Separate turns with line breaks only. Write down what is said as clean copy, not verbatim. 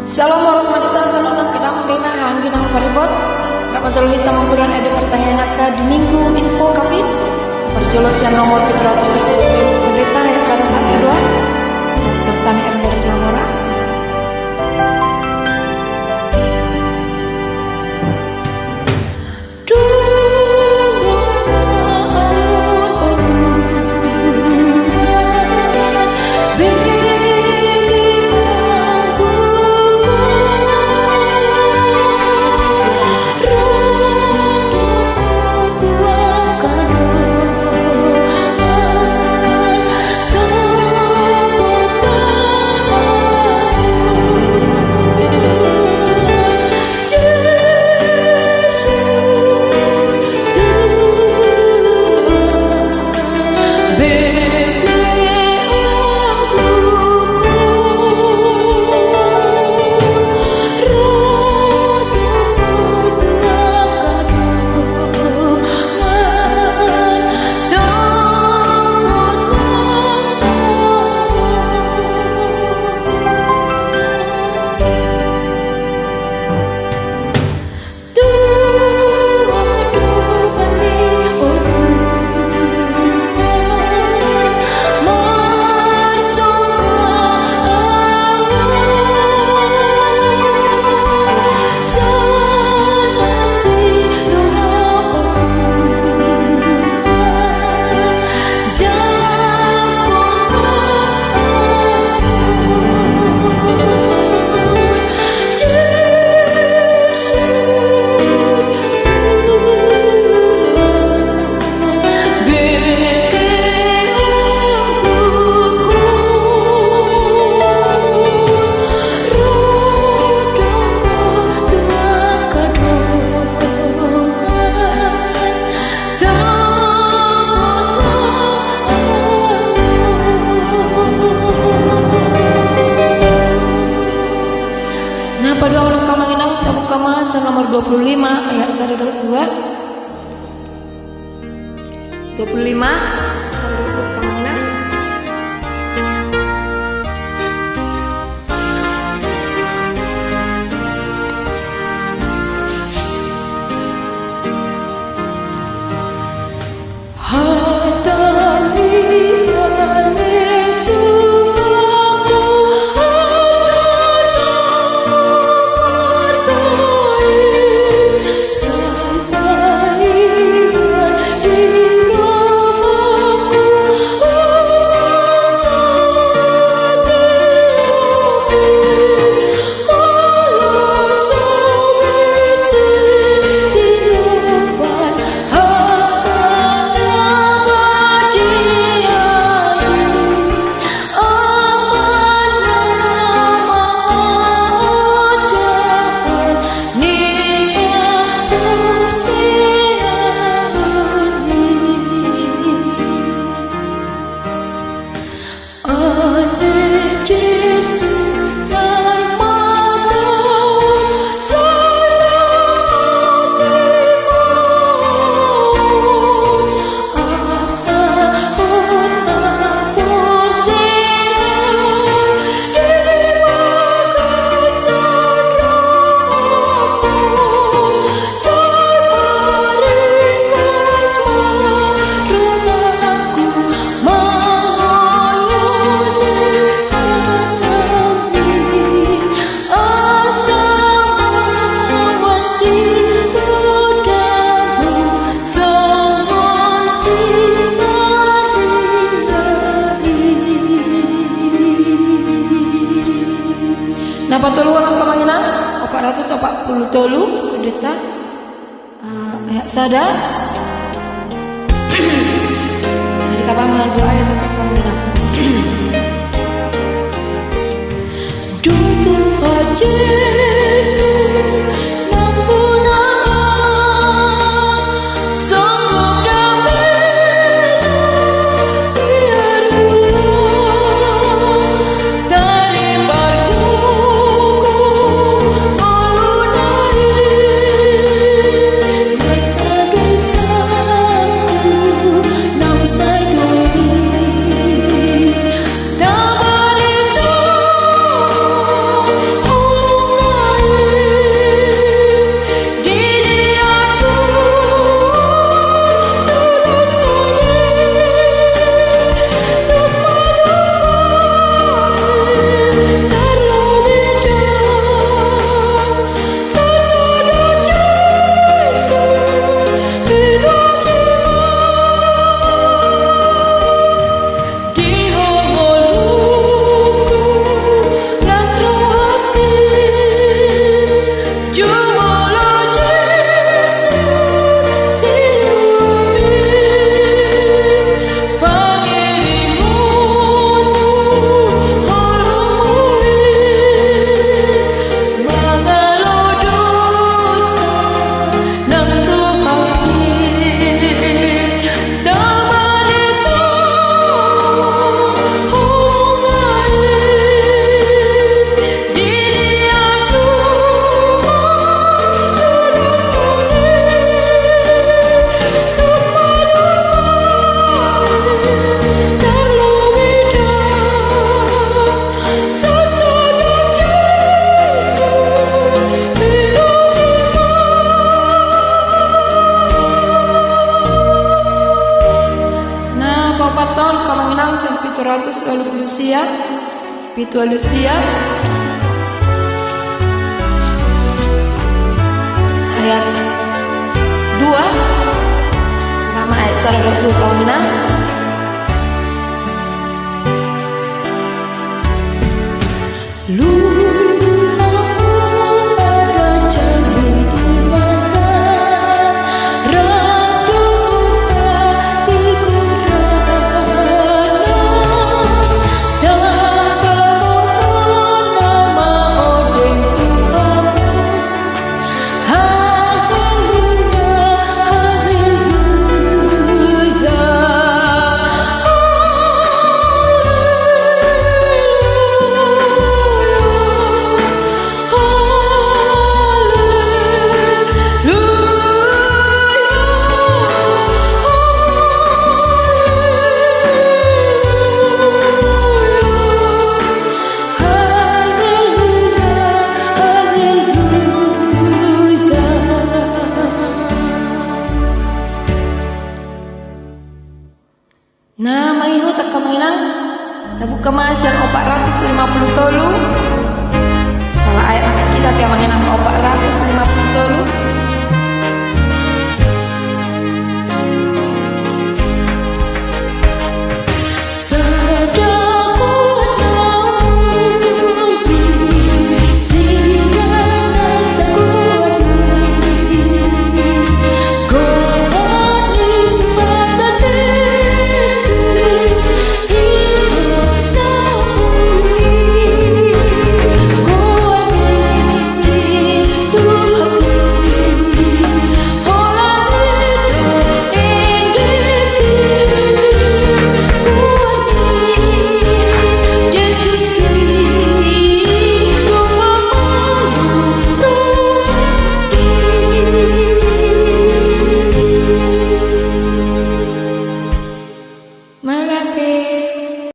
Salam warahmatullahi wabarakatuh. Kedang dena hangginang paribot. Rapazul hitam menggunakan ada pertanyaan hatta di minggu info kafit. Perjolosian nomor 730 pendeta yang salah satu dua. Dokter Ernest Mamora. Nomor 25 ayat 1 2 25 kemana? Napa telu orang kemangina 440 tolu kudeta ayat sada dari kapangan doa ayat kemangina Tuhan Yesus mampuna sanggup damai biar ulang dari barkuku melunai dosa-dosaku nam sayuri tak balik 400 lalu Lucia Pitua Lucia ayat 2 Rama ayat 120 kaumina Nah, maihu tak kemenang tabuk kemas yang 450 tolu salah ayat kita tiap mengenang